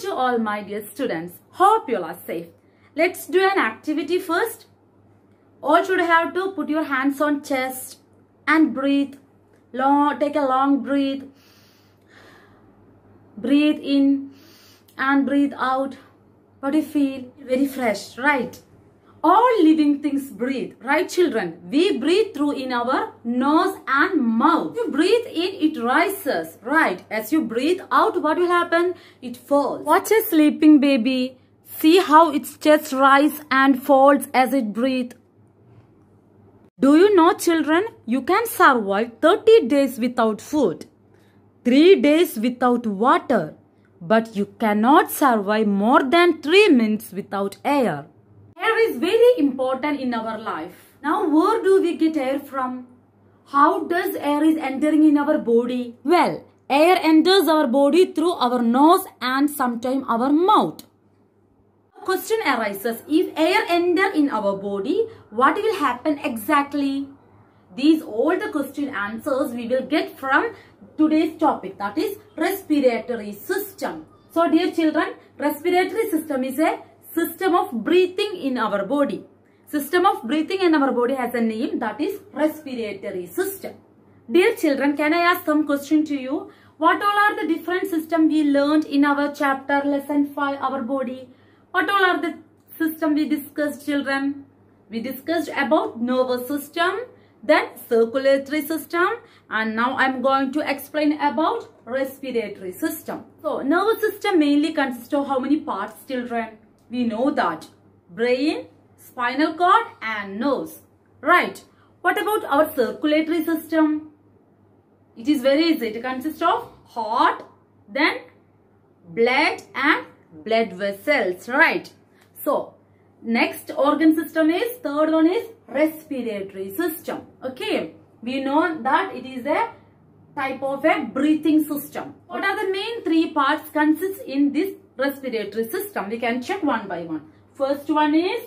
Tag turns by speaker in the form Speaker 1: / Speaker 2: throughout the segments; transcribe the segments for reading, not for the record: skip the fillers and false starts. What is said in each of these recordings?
Speaker 1: to all my dear students. Hope you all are safe. Let's do an activity first. All should have to put your hands on chest and breathe. Take a long breath. Breathe in and breathe out. What do you feel? Very fresh, right? All living things breathe, right children? We breathe through in our nose and mouth. You breathe in, it rises, right? As you breathe out, what will happen? It falls. Watch a sleeping baby. See how its chest rises and falls as it breathes. Do you know children, you can survive 30 days without food, 3 days without water, but you cannot survive more than 3 minutes without air. Air is very important in our life. Now where do we get air from? How does air is entering in our body? Well, air enters our body through our nose and sometimes our mouth. Question arises, if air enter in our body, what will happen exactly? These all the question answers we will get from today's topic, that is respiratory system. So dear children, respiratory system is a system of breathing in our body. System of breathing in our body has a name, that is respiratory system. Dear children, can I ask some question to you? What all are the different systems we learned in our chapter lesson 5, our body? What all are the system we discussed, children? We discussed about nervous system, then circulatory system, and now I am going to explain about respiratory system. So, nervous system mainly consists of how many parts, children? We know that brain, spinal cord and nerves, right? What about our circulatory system? It is very easy. It consists of heart, then blood and blood vessels, right? So, next organ system is, third one is respiratory system. Okay, we know that it is a type of a breathing system. What are the main 3 parts consist in this respiratory system? We can check one by one. First one is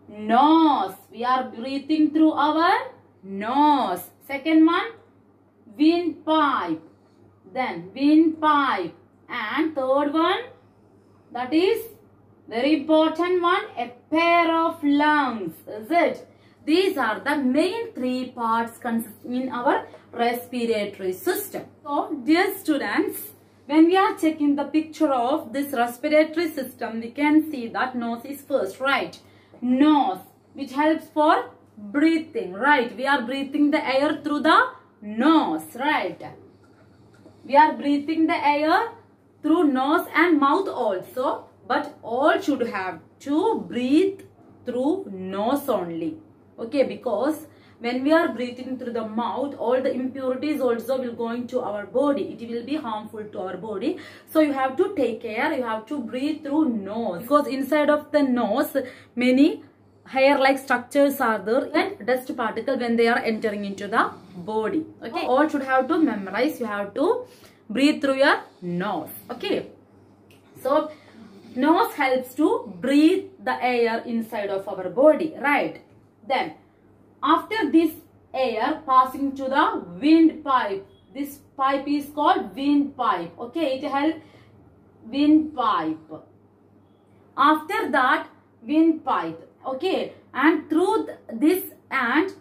Speaker 1: nose. We are breathing through our nose. Second one, windpipe. Then windpipe. And third one, that is very important one, a pair of lungs. Is it? These are the main 3 parts consisting in our respiratory system. So, dear students, when we are checking the picture of this respiratory system, we can see that nose is first, right? Nose, which helps for breathing, right? We are breathing the air through the nose, right? We are breathing the air through nose and mouth also, but all should have to breathe through nose only. Okay, because when we are breathing through the mouth, all the impurities also will go into our body. It will be harmful to our body. So you have to take care. You have to breathe through nose, because inside of the nose, many hair-like structures are there and dust particles when they are entering into the body. Okay, all should have to memorize. You have to breathe through your nose. Okay, so nose helps to breathe the air inside of our body, right? Then after this air passing to the windpipe, this pipe is called windpipe. Okay, it helps windpipe. After that, windpipe. Okay, and through this and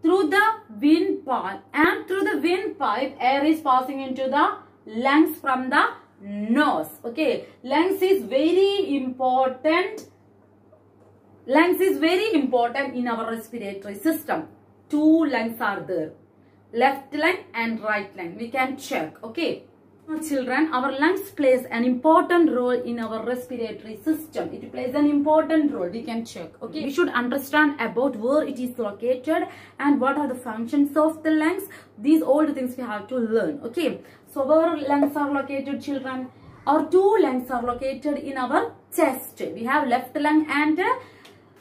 Speaker 1: through the windpipe and through the windpipe, air is passing into the lungs from the nose. Okay, lungs is very important. Lungs is very important in our respiratory system. 2 lungs are there, left lung and right lung. We can check. Okay, now children, our lungs plays an important role in our respiratory system. It plays an important role. We can check. Okay, we should understand about where it is located and what are the functions of the lungs. These all the things we have to learn. Okay, so where lungs are located, children? Our 2 lungs are located in our chest. We have left lung and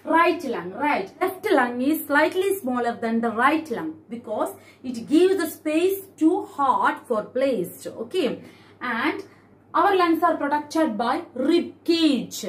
Speaker 1: right lung, right? Left lung is slightly smaller than the right lung because it gives the space to heart for placed. Okay, and our lungs are protected by rib cage.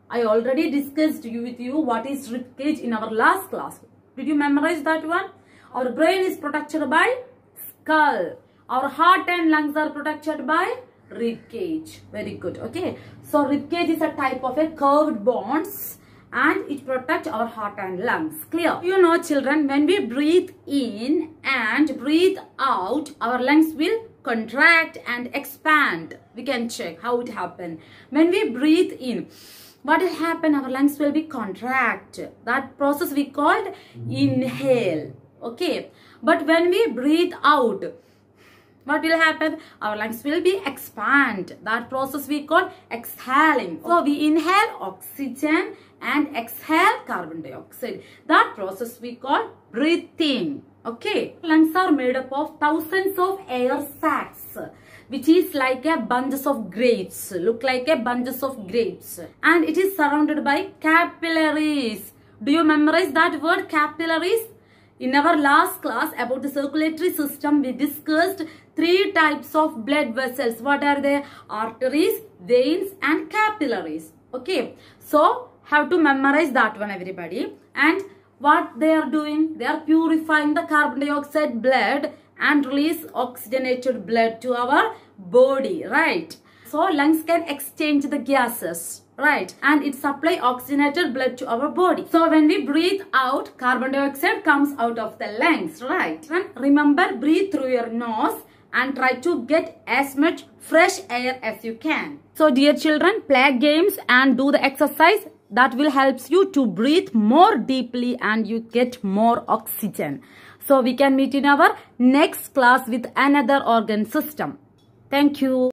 Speaker 1: I already discussed with you what is rib cage in our last class. Did you memorize that one? Our brain is protected by skull. Our heart and lungs are protected by rib cage. Very good. Okay. So rib cage is a type of a curved bones and it protects our heart and lungs. Clear? You know, children, when we breathe in and breathe out, our lungs will contract and expand. We can check how it happens. When we breathe in, what will happen? Our lungs will be contract. That process we called inhale. Okay. But when we breathe out, what will happen? Our lungs will be expand. That process we call exhaling. So we inhale oxygen and exhale carbon dioxide. That process we call breathing. Okay. Lungs are made up of thousands of air sacs, which is like a bunches of grapes. Look like a bunches of grapes. And it is surrounded by capillaries. Do you memorize that word, capillaries? In our last class about the circulatory system, we discussed 3 types of blood vessels. What are they? Arteries, veins and capillaries. Okay. So, have to memorize that one, everybody. And what they are doing? They are purifying the carbon dioxide blood and release oxygenated blood to our body, right? So, lungs can exchange the gases, right? And it supply oxygenated blood to our body. So, when we breathe out, carbon dioxide comes out of the lungs, right? And remember, breathe through your nose and try to get as much fresh air as you can. So, dear children, play games and do the exercise. That will help you to breathe more deeply and you get more oxygen. So, we can meet in our next class with another organ system. Thank you.